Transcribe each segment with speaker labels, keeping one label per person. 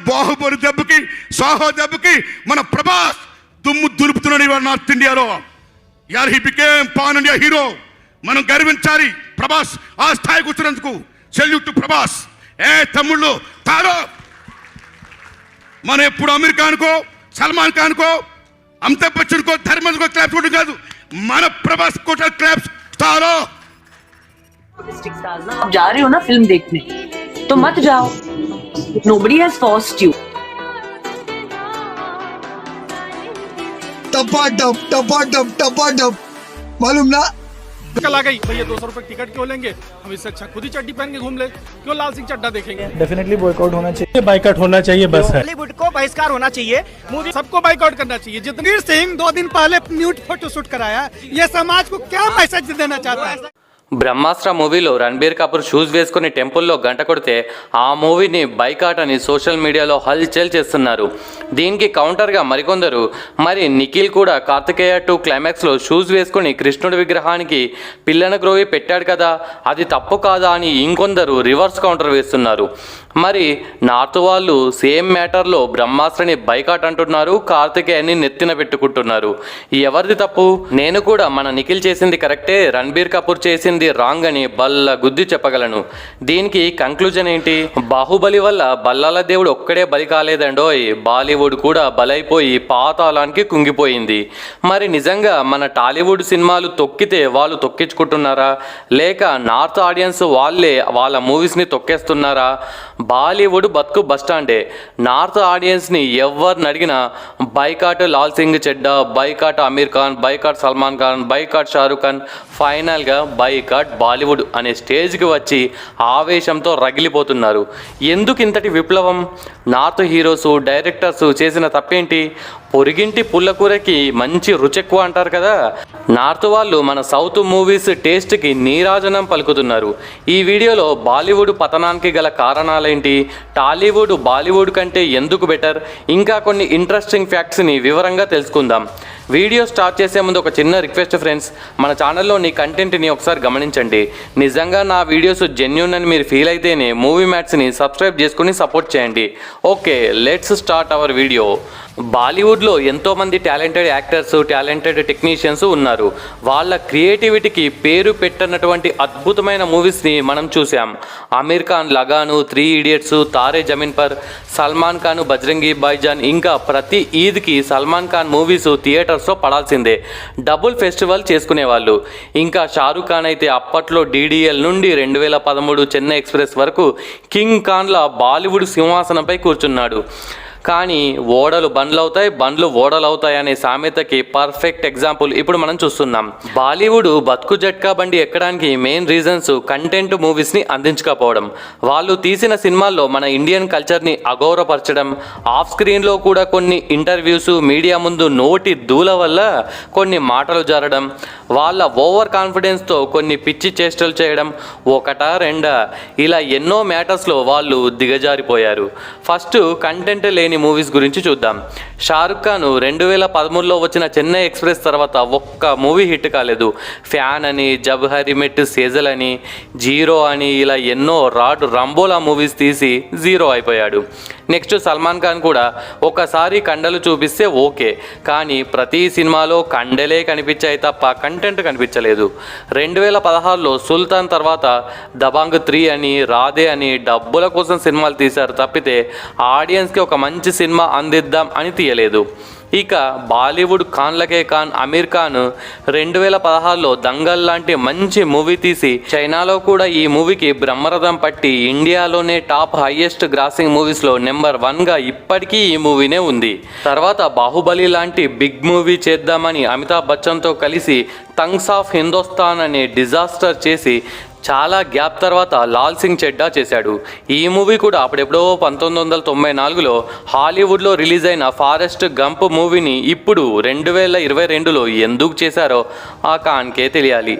Speaker 1: బాహుబలి దెబ్బకి సాహో దెబ్బకి మన ప్రభాస్ దుమ్ము దులుపుతున్నాడు ఇవాళ నార్త్ ఇండియాలో. యార్ he became pan India hero. మనం గర్వించాలి ప్రభాస్ ఆ స్థాయికి వచ్చినందుకు. Salute to Prabhas. తమ్ముళ్ళు తారో, మనం ఎప్పుడు అమీర్ ఖాన్కో సల్మాన్ ఖాన్కో అమితాబ్ బచ్చన్కో ధర్మేంద్రకో క్లాప్స్ కొట్టడం కాదు, మన ప్రభాస్ को क्लैप्स तारो.
Speaker 2: आप जा रहे हो ना फिल्म देखने, तो मत जाओ. Nobody has forced you.
Speaker 3: टपा मालूम ना.
Speaker 4: कल आ गई भैया 200 रुपए टिकट क्यों लेंगे, हम इससे अच्छा खुद ही चड्डी पहन के घूम ले. क्यों लाल सिंह चड्डा देखेंगे.
Speaker 5: डेफिनेटली बॉयकॉट होना चाहिए, बाइकआउट होना चाहिए बस है.
Speaker 4: बॉलीवुड को बहिष्कार होना चाहिए, मूवी सबको बाइकआउट करना चाहिए. जितनीर सिंह 2 दिन पहले न्यूड फोटो शूट कराया, ये समाज को क्या मैसेज देना चाहता है.
Speaker 6: బ్రహ్మాస్త్ర మూవీలో రణబీర్ కపూర్ షూస్ వేసుకుని టెంపుల్లో గంట కొడితే ఆ మూవీని బైకాట్ అని సోషల్ మీడియాలో హల్చల్ చేస్తున్నారు. దీనికి కౌంటర్గా మరికొందరు మరి నిఖిల్ కూడా కార్తికేయ 2 క్లైమాక్స్లో షూస్ వేసుకుని కృష్ణుడి విగ్రహానికి పిల్లన గ్రోవి పెట్టాడు కదా, అది తప్పు కాదా అని ఇంకొందరు రివర్స్ కౌంటర్ వేస్తున్నారు. మరి నార్త్ వాళ్ళు సేమ్ మ్యాటర్లో బ్రహ్మాస్త్రని బైకాట్ అంటున్నారు, కార్తికేయని నెత్తిన పెట్టుకుంటున్నారు. ఎవరిది తప్పు? నేను కూడా మన నిఖిల్ చేసింది కరెక్టే, రణబీర్ కపూర్ చేసింది రాంగ్ అని బల్ల గుద్ది చెప్పగలను. దీనికి కంక్లూజన్ ఏంటి? బాహుబలి వల్ల బల్లాల దేవుడు ఒక్కడే బలి కాలేదండోయ్, బాలీవుడ్ కూడా బలైపోయి పాతాళానికి కుంగిపోయింది. మరి నిజంగా మన టాలీవుడ్ సినిమాలు తొక్కితే వాళ్ళు తొక్కించుకుంటున్నారా, లేక నార్త్ ఆడియన్స్ వాళ్ళే వాళ్ళ మూవీస్ని తొక్కేస్తున్నారా? బాలీవుడ్ బతుకు బస్టాండే. నార్త్ ఆడియన్స్ని ఎవరిని అడిగినా boycott Lal Singh Chaddha, boycott Aamir Khan, boycott Salman Khan, boycott Shahrukh Khan, ఫైనల్గా బైకాట్ బాలీవుడ్ అనే స్టేజ్కి వచ్చి ఆవేశంతో రగిలిపోతున్నారు. ఎందుకు ఇంతటి విప్లవం? నార్త్ హీరోసు డైరెక్టర్స్ చేసిన తప్పేంటి? పొరిగింటి పుల్లకూరకి మంచి రుచెక్కువ అంటారు కదా, నార్త్ వాళ్ళు మన సౌత్ మూవీస్ టేస్ట్కి నీరాజనం పలుకుతున్నారు. ఈ వీడియోలో బాలీవుడ్ పతనానికి గల కారణాలేంటి, టాలీవుడ్ బాలీవుడ్ కంటే ఎందుకు బెటర్, ఇంకా కొన్ని ఇంట్రెస్టింగ్ ఫ్యాక్ట్స్ని వివరంగా తెలుసుకుందాం. వీడియో స్టార్ట్ చేసే ముందు ఒక చిన్న రిక్వెస్ట్ ఫ్రెండ్స్, మన ఛానల్లోని కంటెంట్ని ఒకసారి గమనించండి. నిజంగా నా వీడియోస్ జెన్యూన్ అని మీరు ఫీల్ అయితేనే మూవీ మ్యాట్స్ని సబ్స్క్రైబ్ చేసుకుని సపోర్ట్ చేయండి. Okay, let's start our video. బాలీవుడ్లో ఎంతోమంది టాలెంటెడ్ యాక్టర్స్, టాలెంటెడ్ టెక్నీషియన్స్ ఉన్నారు. వాళ్ళ క్రియేటివిటీకి పేరు పెట్టినటువంటి అద్భుతమైన మూవీస్ని మనం చూసాం. అమీర్ ఖాన్ లగాను, 3 ఇడియట్స్, తారే జమీన్ పర్, సల్మాన్ ఖాన్ బజరంగి భాయిజాన్, ఇంకా ప్రతి ఈద్కి సల్మాన్ ఖాన్ మూవీస్ థియేటర్స్లో పడాల్సిందే, డబుల్ ఫెస్టివల్ చేసుకునేవాళ్ళు. ఇంకా షారూక్ ఖాన్ అయితే అప్పట్లో DDL నుండి 2013 చెన్నై ఎక్స్ప్రెస్ వరకు కింగ్ ఖాన్ల బాలీవుడ్ సింహాసనంపై కూర్చున్నాడు. కానీ ఓడలు బండ్లవుతాయి, బండ్లు ఓడలు అవుతాయి అనే సామెతకి పర్ఫెక్ట్ ఎగ్జాంపుల్ ఇప్పుడు మనం చూస్తున్నాం. బాలీవుడ్ బతుకు జట్కా బండి ఎక్కడానికి మెయిన్ రీజన్స్ కంటెంట్ మూవీస్ని అందించకపోవడం. వాళ్ళు తీసిన సినిమాల్లో మన ఇండియన్ కల్చర్ని అగౌరవపరచడం, ఆఫ్ స్క్రీన్లో కూడా కొన్ని ఇంటర్వ్యూస్, మీడియా ముందు నోటి దూల వల్ల కొన్ని మాటలు జరగడం, వాళ్ళ ఓవర్ కాన్ఫిడెన్స్తో కొన్ని పిచ్చి చేష్టలు చేయడం, ఒకటా రెండా ఇలా ఎన్నో మ్యాటర్స్లో వాళ్ళు దిగజారిపోయారు. ఫస్ట్ కంటెంట్ లేని మూవీస్ గురించి చూద్దాం. షారుఖ్ ఖాన్ 2013లో వచ్చిన చెన్నై ఎక్స్ప్రెస్ తర్వాత ఒక్క మూవీ హిట్ కాలేదు. ఫ్యాన్ అని, జబ్ హరి మెట్, సేజల్ అని, జీరో అని ఇలా ఎన్నో రంబోలా మూవీస్ తీసి జీరో అయిపోయాడు. నెక్స్ట్ సల్మాన్ ఖాన్ కూడా ఒకసారి కండలు చూపిస్తే ఓకే, కానీ ప్రతి సినిమాలో కండలే కనిపించాయి తప్ప కంటెంట్ కనిపించలేదు. 2016లో సుల్తాన్ తర్వాత దబాంగ్ 3 అని, రాధే అని డబ్బుల కోసం సినిమాలు తీశారు తప్పితే ఆడియన్స్కి ఒక మంచి సినిమా అందిద్దాం అని తీయలేదు. ఇక బాలీవుడ్ ఖాన్లకే ఖాన్ అమీర్ ఖాన్ 2016లో దంగల్ లాంటి మంచి మూవీ తీసి చైనాలో కూడా ఈ మూవీకి బ్రహ్మరథం పట్టి ఇండియాలోనే టాప్ హైయెస్ట్ గ్రాసింగ్ మూవీస్లో నెంబర్ 1గా ఇప్పటికీ ఈ మూవీనే ఉంది. తర్వాత బాహుబలి లాంటి బిగ్ మూవీ చేద్దామని అమితాబ్ బచ్చన్తో కలిసి థంగ్స్ ఆఫ్ హిందుస్థాన్ అనే డిజాస్టర్ చేసి చాలా గ్యాప్ తర్వాత లాల్ సింగ్ చెడ్డా చేశాడు. ఈ మూవీ కూడా అప్పుడెప్పుడో 1994లో హాలీవుడ్లో రిలీజ్ అయిన ఫారెస్ట్ గంప్ మూవీని ఇప్పుడు 2022లో ఎందుకు చేశారో ఆ ఖాన్కే తెలియాలి.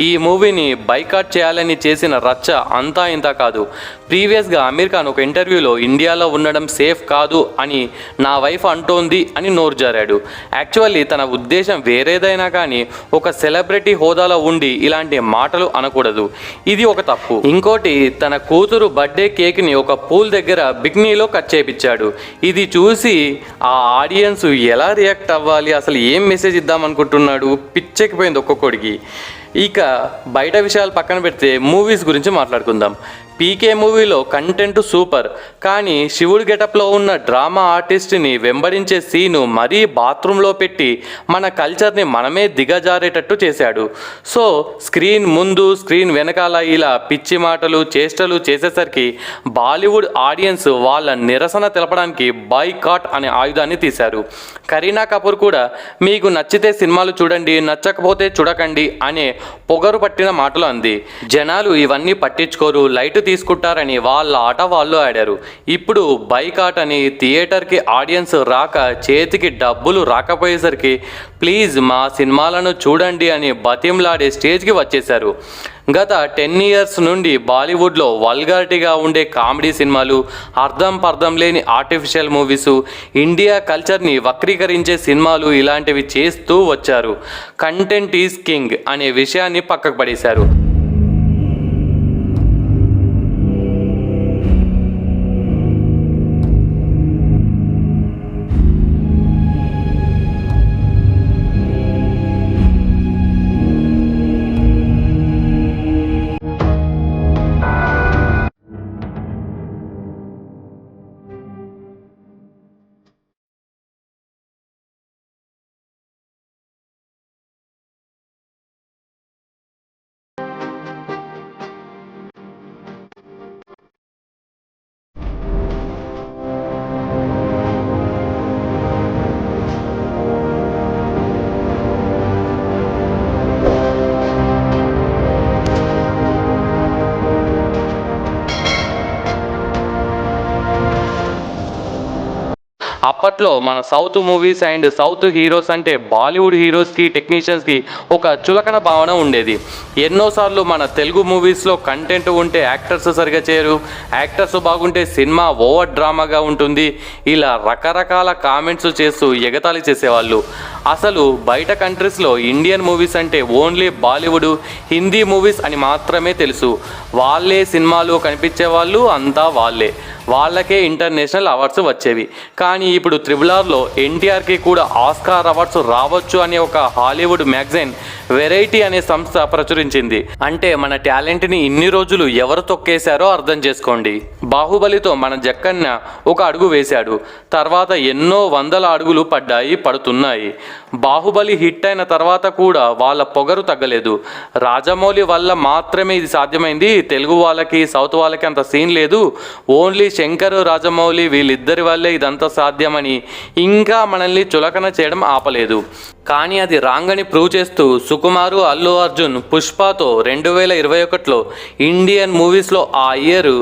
Speaker 6: ఈ మూవీని బైకాట్ చేయాలని చేసిన రచ్చ అంతా ఇంత కాదు. ప్రీవియస్గా అమీర్ ఖాన్ ఒక ఇంటర్వ్యూలో ఇండియాలో ఉండడం సేఫ్ కాదు అని నా వైఫ్ అంటోంది అని నోరు జారాడు. యాక్చువల్లీ తన ఉద్దేశం వేరేదైనా కానీ ఒక సెలబ్రిటీ హోదాలో ఉండి ఇలాంటి మాటలు అనకూడదు. ఇది ఒక తప్పు. ఇంకోటి, తన కూతురు బర్త్డే కేక్ని ఒక పూల్ దగ్గర బిక్నీలో కట్ చేయించాడు. ఇది చూసి ఆ ఆడియన్స్ ఎలా రియాక్ట్ అవ్వాలి, అసలు ఏం మెసేజ్ ఇద్దాం అనుకుంటున్నాడు, పిచ్చెక్కిపోయింది ఒక్కొక్కడికి. ఇక బయట విషయాలు పక్కన పెడితే మూవీస్ గురించి మాట్లాడుకుందాం. పీకే మూవీలో కంటెంట్ సూపర్, కానీ శివుడు గెటప్లో ఉన్న డ్రామా ఆర్టిస్ట్ని వెంబడించే సీను మరీ బాత్రూంలో పెట్టి మన కల్చర్ని మనమే దిగజారేటట్టు చేశాడు. సో స్క్రీన్ ముందు స్క్రీన్ వెనకాల ఇలా పిచ్చి మాటలు చేష్టలు చేసేసరికి బాలీవుడ్ ఆడియన్స్ వాళ్ళ నిరసన తెలపడానికి బాయ్కాట్ అనే ఆయుధాన్ని తీశారు. కరీనా కపూర్ కూడా మీకు నచ్చితే సినిమాలు చూడండి, నచ్చకపోతే చూడకండి అనే పొగరు పట్టిన మాటలు అంది. జనాలు ఇవన్నీ పట్టించుకోరు, లైట్ తీసుకుంటారని వాళ్ళ ఆట వాళ్ళు ఆడారు. ఇప్పుడు బైకాట్ అని థియేటర్కి ఆడియన్స్ రాక చేతికి డబ్బులు రాకపోయేసరికి ప్లీజ్ మా సినిమాలను చూడండి అని బతింలాడే స్టేజ్కి వచ్చేశారు. గత 10 years నుండి బాలీవుడ్లో వల్గారిటీగా ఉండే కామెడీ సినిమాలు, అర్థం పర్థం లేని ఆర్టిఫిషియల్ మూవీసు, ఇండియా కల్చర్ని వక్రీకరించే సినిమాలు ఇలాంటివి చేస్తూ వచ్చారు. కంటెంట్ ఈజ్ కింగ్ అనే విషయాన్ని పక్కకు పడేశారు. అప్పట్లో మన south movies and south heroes అంటే బాలీవుడ్ హీరోస్కి టెక్నీషియన్స్కి ఒక చులకన భావన ఉండేది. ఎన్నోసార్లు మన తెలుగు మూవీస్లో కంటెంట్ ఉంటే యాక్టర్స్ సరిగా చేయరు, యాక్టర్స్ బాగుంటే సినిమా ఓవర్ డ్రామాగా ఉంటుంది, ఇలా రకరకాల కామెంట్స్ చేస్తూ ఎగతాళి చేసేవాళ్ళు. అసలు బయట కంట్రీస్లో ఇండియన్ మూవీస్ అంటే ఓన్లీ బాలీవుడ్, హిందీ మూవీస్ అని మాత్రమే తెలుసు. వాళ్ళే సినిమాలు కనిపించేవాళ్ళు, అంతా వాళ్ళకే ఇంటర్నేషనల్ అవార్డ్స్ వచ్చేవి. కానీ ఇప్పుడు RRRలో ఎన్టీఆర్కి కూడా ఆస్కార్ అవార్డ్స్ రావచ్చు అనే ఒక హాలీవుడ్ మ్యాగజైన్ వెరైటీ అనే సంస్థ ప్రచురించింది. అంటే మన టాలెంట్ని ఇన్ని రోజులు ఎవరు తొక్కేశారో అర్థం చేసుకోండి. బాహుబలితో మన జక్కన్న ఒక అడుగు వేశాడు, తర్వాత ఎన్నో వందల అడుగులు పడుతున్నాయి. బాహుబలి హిట్ అయిన తర్వాత కూడా వాళ్ళ పొగరు తగ్గలేదు. రాజమౌళి వల్ల మాత్రమే ఇది సాధ్యమైంది, తెలుగు వాళ్ళకి సౌత్ వాళ్ళకి అంత సీన్ లేదు, ఓన్లీ శంకర్ రాజమౌళి వీళ్ళిద్దరి వల్లే ఇదంతా సాధ్యమని ఇంకా మనల్ని చులకన చేయడం ఆపలేదు. కానీ అది రాంగ్ అని ప్రూవ్ చేస్తూ సుకుమారు, అల్లు అర్జున్ పుష్పతో 2021లో ఇండియన్ మూవీస్లో ఆ ఇయర్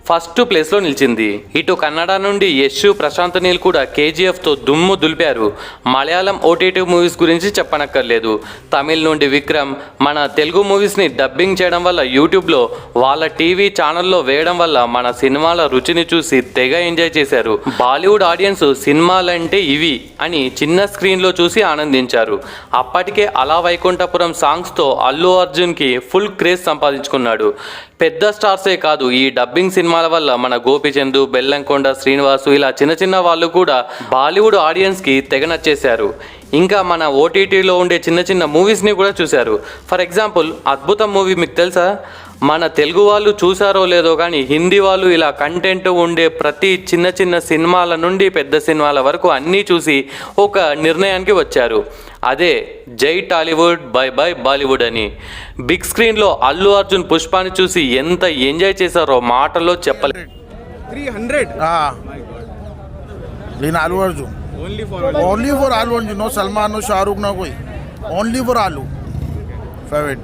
Speaker 6: ఫస్ట్ ప్లేస్లో నిలిచింది. ఇటు కన్నడ నుండి యశ్, ప్రశాంత్ నీల్ కూడా KGFతో దుమ్ము దులిపారు. మలయాళం OTT మూవీస్ గురించి చెప్పనక్కర్లేదు. తమిళ్ నుండి విక్రమ్ మన తెలుగు మూవీస్ని డబ్బింగ్ చేయడం వల్ల యూట్యూబ్లో వాళ్ళ టీవీ ఛానల్లో వేయడం వల్ల మన సినిమాల రుచిని చూసి తెగ ఎంజాయ్ చేశారు. బాలీవుడ్ ఆడియన్స్ సినిమాలంటే ఇవి అని చిన్న స్క్రీన్లో చూసి ఆనందించారు. అప్పటికే అలా వైకుంఠపురం సాంగ్స్తో అల్లు అర్జున్కి ఫుల్ క్రేజ్ సంపాదించుకున్నాడు. పెద్ద స్టార్సే కాదు, ఈ డబ్బింగ్ సినిమాల వల్ల మన గోపిచంద్, బెల్లంకొండ శ్రీనివాసు ఇలా చిన్న వాళ్ళు కూడా బాలీవుడ్ ఆడియన్స్కి తెగ నచ్చేశారు. ఇంకా మన OTTలో ఉండే చిన్న మూవీస్ని కూడా చూశారు. ఫర్ ఎగ్జాంపుల్ అద్భుతం మూవీ మీకు తెలుసా? మన తెలుగు వాళ్ళు చూసారో లేదో కానీ హిందీ వాళ్ళు ఇలా కంటెంట్ ఉండే ప్రతి చిన్న సినిమాల నుండి పెద్ద సినిమాల వరకు అన్నీ చూసి ఒక నిర్ణయానికి వచ్చారు. అదే జై టాలీవుడ్ బై బై బాలీవుడ్ అని. బిగ్ స్క్రీన్లో అల్లు అర్జున్ పుష్పాని చూసి ఎంత ఎంజాయ్ చేశారో మాటల్లో చెప్పలేదు.
Speaker 7: 300
Speaker 8: in Allu Arjun. Only for Allu Arjun, no Salman, no Shahrukh, no koi. Only for Allu. Favorite.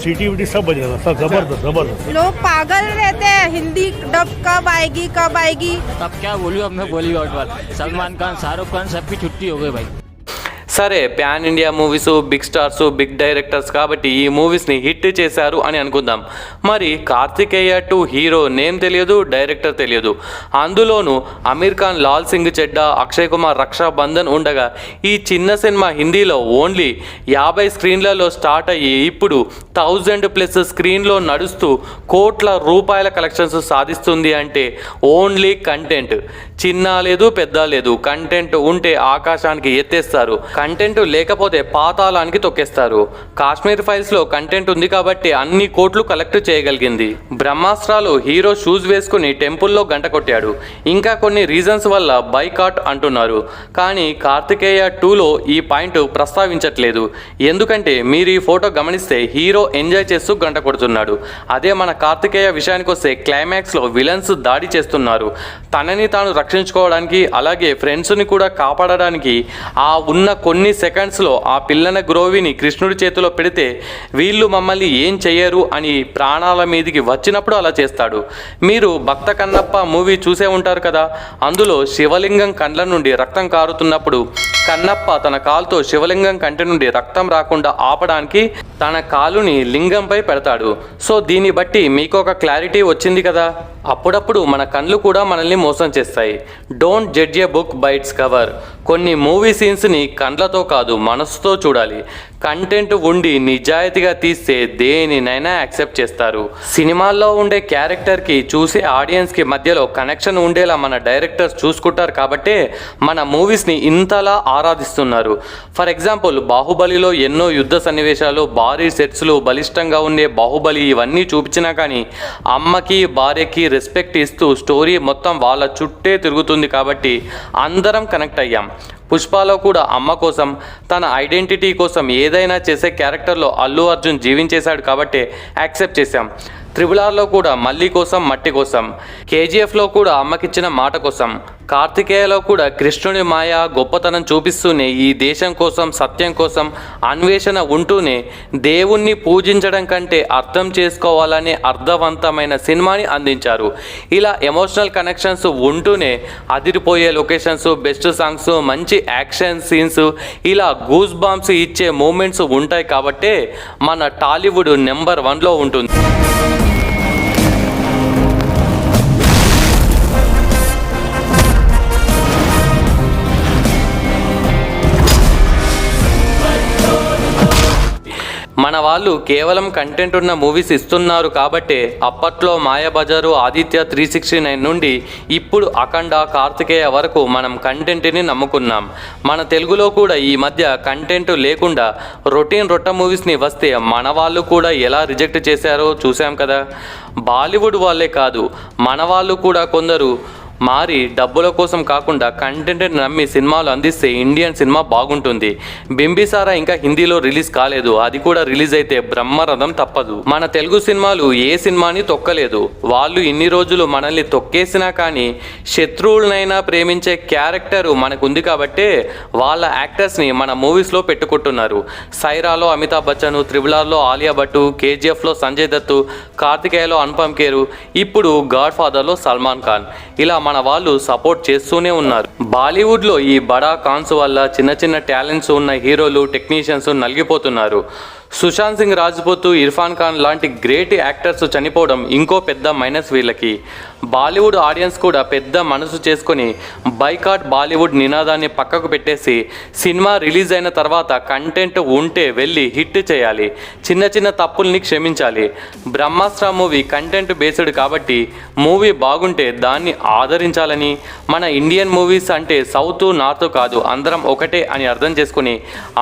Speaker 5: सीटी सब बज रहा था, जबरदस्त.
Speaker 9: लोग पागल रहते हैं, हिंदी डब कब आएगी.
Speaker 10: अब क्या बोलूं, अब मैं बॉलीवुड वाला सलमान खान, शाहरुख खान सबकी छुट्टी हो गई भाई.
Speaker 6: సరే pan India movies, big stars, big directors కాబట్టి ఈ మూవీస్ని హిట్ చేశారు అని అనుకుందాం. మరి కార్తికేయ 2 హీరో నేమ్ తెలియదు, డైరెక్టర్ తెలియదు. అందులోనూ అమీర్ ఖాన్, లాల్ సింగ్ చెడ్డా, అక్షయ్ కుమార్ రక్షాబంధన్ ఉండగా ఈ చిన్న సినిమా హిందీలో ఓన్లీ 50 స్క్రీన్లలో స్టార్ట్ అయ్యి ఇప్పుడు 1000+ స్క్రీన్లో నడుస్తూ కోట్ల రూపాయల కలెక్షన్స్ సాధిస్తుంది అంటే ఓన్లీ కంటెంట్. చిన్న లేదు పెద్ద లేదు, కంటెంట్ ఉంటే ఆకాశానికి ఎత్తేస్తారు, కంటెంట్ లేకపోతే పాతాళానికి తొక్కేస్తారు. కాశ్మీర్ ఫైల్స్లో కంటెంట్ ఉంది కాబట్టి అన్ని కోట్లు కలెక్ట్ చేయగలిగింది. బ్రహ్మాస్త్రాలు హీరో షూస్ వేసుకుని టెంపుల్లో గంట కొట్టాడు. ఇంకా కొన్ని రీజన్స్ వల్ల బైకాట్ అంటున్నారు. కానీ కార్తికేయ 2లో ఈ పాయింట్ ప్రస్తావించట్లేదు. ఎందుకంటే మీరు ఈ ఫోటో గమనిస్తే హీరో ఎంజాయ్ చేస్తూ గంట కొడుతున్నాడు. అదే మన కార్తికేయ విషయానికి వస్తే క్లైమాక్స్లో విలన్స్ దాడి చేస్తున్నారు. తనని తాను రక్షించుకోవడానికి అలాగే ఫ్రెండ్స్ని కూడా కాపాడడానికి ఆ ఉన్న కొన్ని సెకండ్స్లో ఆ పిల్లన గ్రోవిని కృష్ణుడి చేతిలో పెడితే వీళ్ళు మమ్మల్ని ఏం చెయ్యరు అని ప్రాణాల మీదికి వచ్చినప్పుడు అలా చేస్తాడు. మీరు భక్త కన్నప్ప మూవీ చూసే ఉంటారు కదా, అందులో శివలింగం కండ్ల నుండి రక్తం కారుతున్నప్పుడు కన్నప్ప తన కాలుతో శివలింగం కంటి నుండి రక్తం రాకుండా ఆపడానికి తన కాలుని లింగంపై పెడతాడు. సో దీన్ని బట్టి మీకు ఒక క్లారిటీ వచ్చింది కదా. అప్పుడప్పుడు మన కళ్ళు కూడా మనల్ని మోసం చేస్తాయి. Don't judge A book by its cover. కొన్ని మూవీ సీన్స్ని కండ్లతో కాదు మనసుతో చూడాలి. కంటెంట్ ఉండి నిజాయితీగా తీస్తే దేనినైనా యాక్సెప్ట్ చేస్తారు. సినిమాల్లో ఉండే క్యారెక్టర్కి చూసే ఆడియన్స్కి మధ్యలో కనెక్షన్ ఉండేలా మన డైరెక్టర్స్ చూసుకుంటారు కాబట్టే మన మూవీస్ని ఇంతలా ఆరాధిస్తున్నారు. ఫర్ ఎగ్జాంపుల్ బాహుబలిలో ఎన్నో యుద్ధ సన్నివేశాలు, భారీ సెట్స్లు, బలిష్టంగా ఉండే బాహుబలి ఇవన్నీ చూపించినా కానీ అమ్మకి భార్యకి రెస్పెక్ట్ ఇస్తూ స్టోరీ మొత్తం వాళ్ళ చుట్టే తిరుగుతుంది కాబట్టి అందరం కనెక్ట్ అయ్యాం. పుష్పలో కూడా అమ్మ కోసం, తన ఐడెంటిటీ కోసం ఏదైనా చేసే క్యారెక్టర్లో అల్లు అర్జున్ జీవించేశాడు కాబట్టి యాక్సెప్ట్ చేశాం. RRRలో కూడా మల్లి కోసం, మట్టి కోసం, KGFలో కూడా అమ్మకిచ్చిన మాట కోసం, కార్తికేయలో కూడా కృష్ణుడి మాయ గొప్పతనం చూపిస్తూనే ఈ దేశం కోసం, సత్యం కోసం అన్వేషణ ఉంటూనే దేవుణ్ణి పూజించడం కంటే అర్థం చేసుకోవాలనే అర్థవంతమైన సినిమాని అందించారు. ఇలా ఎమోషనల్ కనెక్షన్స్ ఉంటూనే అదిరిపోయే లొకేషన్స్, బెస్ట్ సాంగ్స్, మంచి యాక్షన్ సీన్స్, ఇలా గూస్ బాంబ్స్ ఇచ్చే మూమెంట్స్ ఉంటాయి కాబట్టే మన టాలీవుడ్ నెంబర్ 1లో ఉంటుంది. మన వాళ్ళు కేవలం కంటెంట్ ఉన్న మూవీస్ ఇస్తున్నారు కాబట్టే అప్పట్లో మాయాబజారు, ఆదిత్య 369 నుండి ఇప్పుడు అఖండ, కార్తికేయ వరకు మనం కంటెంట్ని నమ్ముకున్నాం. మన తెలుగులో కూడా ఈ మధ్య కంటెంట్ లేకుండా రొట్ట మూవీస్ని వస్తే మన వాళ్ళు కూడా ఎలా రిజెక్ట్ చేశారో చూసాం కదా. బాలీవుడ్ వాళ్ళే కాదు, మన వాళ్ళు కూడా కొందరు మారి డబ్బుల కోసం కాకుండా కంటెంట్ని నమ్మి సినిమాలు అందిస్తే ఇండియన్ సినిమా బాగుంటుంది. బింబిసారా ఇంకా హిందీలో రిలీజ్ కాలేదు, అది కూడా రిలీజ్ అయితే బ్రహ్మరథం తప్పదు. మన తెలుగు సినిమాలు ఏ సినిమాని తొక్కలేదు. వాళ్ళు ఇన్ని రోజులు మనల్ని తొక్కేసినా కానీ శత్రువులనైనా ప్రేమించే క్యారెక్టర్ మనకుంది కాబట్టే వాళ్ళ యాక్టర్స్ని మన మూవీస్లో పెట్టుకుంటున్నారు. సైరాలో అమితాబ్ బచ్చన్, RRRలో ఆలియా భట్, KGFలో సంజయ్ దత్, కార్తికేయలో అనుపమ్ ఖేర్, ఇప్పుడు గాడ్ ఫాదర్లో సల్మాన్ ఖాన్, ఇలా మన వాళ్ళు సపోర్ట్ చేస్తూనే ఉన్నారు. బాలీవుడ్లో ఈ బడా కాన్స్ వల్ల చిన్న చిన్న టాలెంట్స్ ఉన్న హీరోలు, టెక్నీషియన్స్ నలిగిపోతున్నారు. సుశాంత్ సింగ్ రాజ్పూత్, ఇర్ఫాన్ ఖాన్ లాంటి గ్రేట్ యాక్టర్స్ చనిపోవడం ఇంకో పెద్ద మైనస్ వీళ్ళకి. బాలీవుడ్ ఆడియన్స్ కూడా పెద్ద మనసు చేసుకొని బైకాట్ బాలీవుడ్ నినాదాన్ని పక్కకు పెట్టేసి సినిమా రిలీజ్ అయిన తర్వాత కంటెంట్ ఉంటే వెళ్ళి హిట్ చేయాలి, చిన్న చిన్న తప్పుల్ని క్షమించాలి. బ్రహ్మాస్త్ర మూవీ కంటెంట్ బేస్డ్ కాబట్టి మూవీ బాగుంటే దాన్ని ఆదరించాలని, మన ఇండియన్ మూవీస్ అంటే సౌత్ నార్త్ కాదు అందరం ఒకటే అని అర్థం చేసుకుని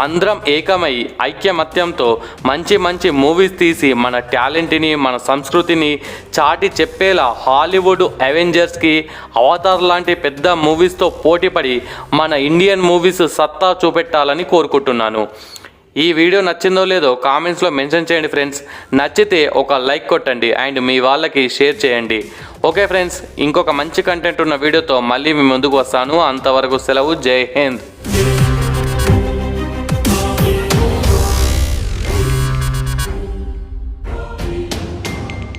Speaker 6: అందరం ఏకమై ఐక్యమత్యంతో మంచి మంచి మూవీస్ తీసి మన టాలెంట్ని, మన సంస్కృతిని చాటి చెప్పేలా హాలీవుడ్ అవెంజర్స్కి, అవతార్ లాంటి పెద్ద మూవీస్తో పోటీపడి మన ఇండియన్ మూవీస్ సత్తా చూపెట్టాలని కోరుకుంటున్నాను. ఈ వీడియో నచ్చిందో లేదో కామెంట్స్లో మెన్షన్ చేయండి ఫ్రెండ్స్. నచ్చితే ఒక లైక్ కొట్టండి అండ్ మీ వాళ్ళకి షేర్ చేయండి. ఓకే ఫ్రెండ్స్, ఇంకొక మంచి కంటెంట్ ఉన్న వీడియోతో మళ్ళీ మీ ముందుకు వస్తాను. అంతవరకు సెలవు. జై హింద్.